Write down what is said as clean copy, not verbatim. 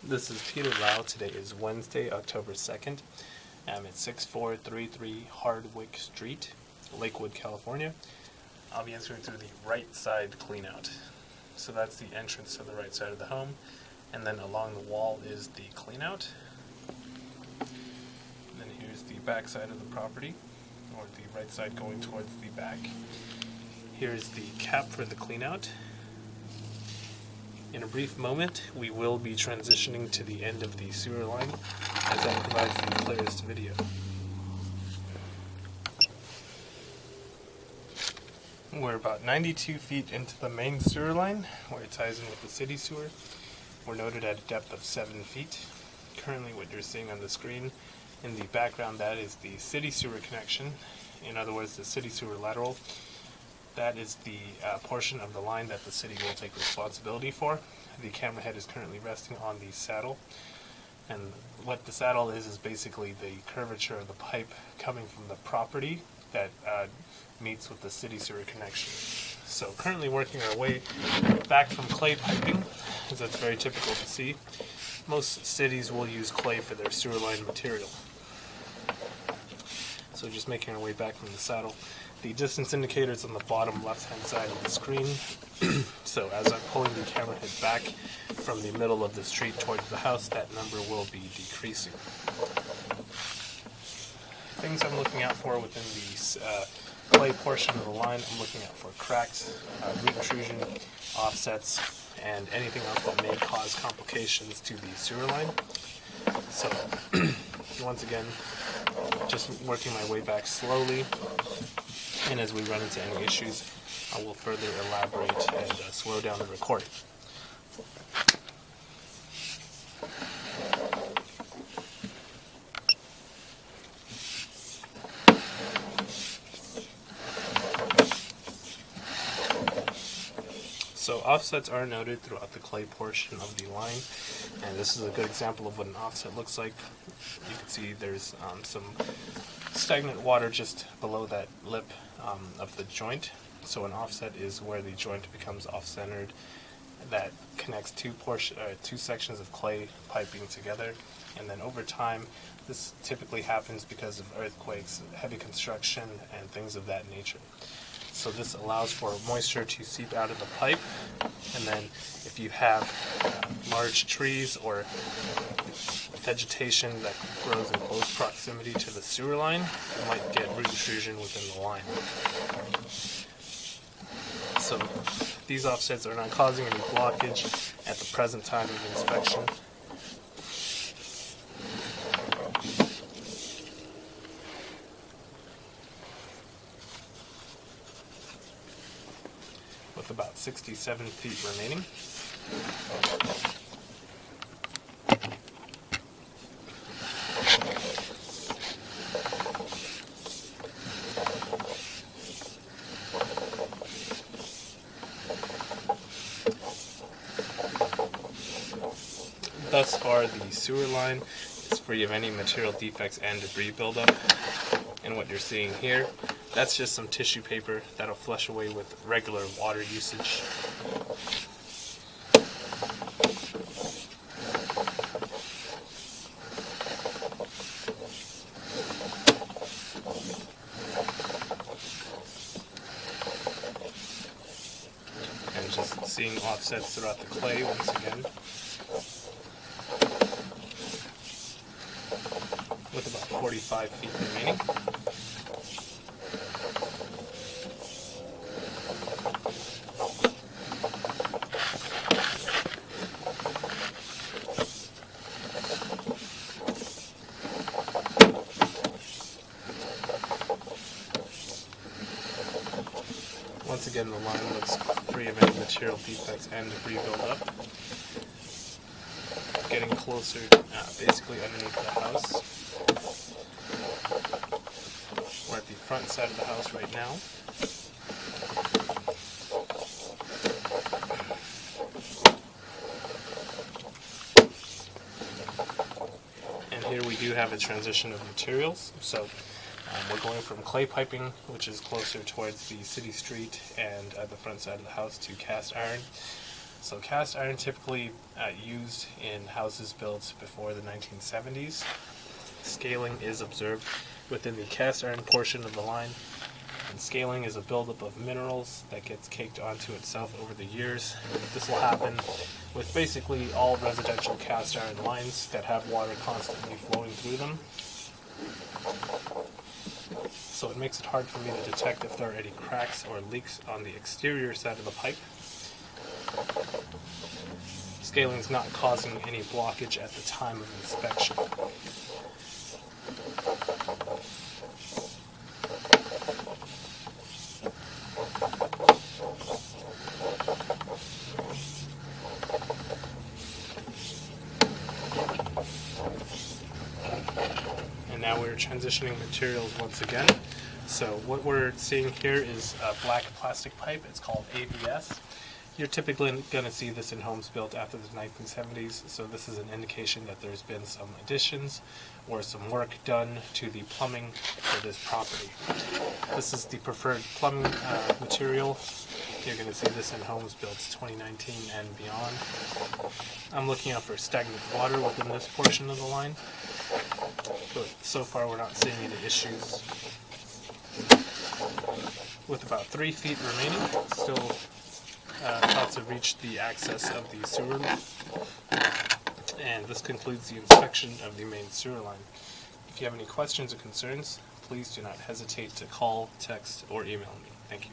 This is Peter Lau. Today is Wednesday, October 2nd. I'm at 6433 Hardwick Street, Lakewood, California. I'll be answering through the right side cleanout. So that's the entrance to the right side of the home. And then along the wall is the cleanout. And then here's the back side of the property, or the right side going towards the back. Here's the cap for the cleanout. In a brief moment, we will be transitioning to the end of the sewer line, as that provides the clearest video. We're about 92 feet into the main sewer line, where it ties in with the city sewer. We're noted at a depth of 7 feet. Currently what you're seeing on the screen, in the background, that is the city sewer connection. In other words, the city sewer lateral. That is the portion of the line that the city will take responsibility for. The camera head is currently resting on the saddle. And what the saddle is basically the curvature of the pipe coming from the property that meets with the city sewer connection. So currently working our way back from clay piping, as that's very typical to see. Most cities will use clay for their sewer line material. So just making our way back from the saddle. The distance indicator is on the bottom left-hand side of the screen. So as I'm pulling the camera head back from the middle of the street towards the house, that number will be decreasing. Things I'm looking out for within the clay portion of the line, I'm looking out for cracks, root intrusion, offsets, and anything else that may cause complications to the sewer line. So once again, just working my way back slowly. And as we run into any issues, I will further elaborate and slow down the recording. So offsets are noted throughout the clay portion of the line, and this is a good example of what an offset looks like. You can see there's some stagnant water just below that lip of the joint. So an offset is where the joint becomes off-centered. That connects two sections of clay piping together, and then over time, this typically happens because of earthquakes, heavy construction, and things of that nature. So this allows for moisture to seep out of the pipe, and then if you have large trees or vegetation that grows in close proximity to the sewer line, you might get root intrusion within the line. So these offsets are not causing any blockage at the present time of inspection. With about 67 feet remaining. Thus far, the sewer line is free of any material defects and debris buildup. And what you're seeing here, that's just some tissue paper that'll flush away with regular water usage. And just seeing offsets throughout the clay once again. With about 45 feet remaining. Once again, the line looks free of any material defects and debris buildup. Getting closer, basically underneath the house. We're at the front side of the house right now. And here we do have a transition of materials. So we're going from clay piping, which is closer towards the city street and at the front side of the house, to cast iron. So cast iron typically used in houses built before the 1970s. Scaling is observed within the cast iron portion of the line, and scaling is a buildup of minerals that gets caked onto itself over the years. This will happen with basically all residential cast iron lines that have water constantly flowing through them. So it makes it hard for me to detect if there are any cracks or leaks on the exterior side of the pipe. Scaling is not causing any blockage at the time of inspection. And now we're transitioning materials once again. So what we're seeing here is a black plastic pipe. It's called ABS. You're typically going to see this in homes built after the 1970s, so this is an indication that there's been some additions or some work done to the plumbing for this property. This is the preferred plumbing material. You're going to see this in homes built 2019 and beyond. I'm looking out for stagnant water within this portion of the line, but so far we're not seeing any issues. With about 3 feet remaining, still about to reach the access of the sewer, and this concludes the inspection of the main sewer line. If you have any questions or concerns, please do not hesitate to call, text, or email me. Thank you.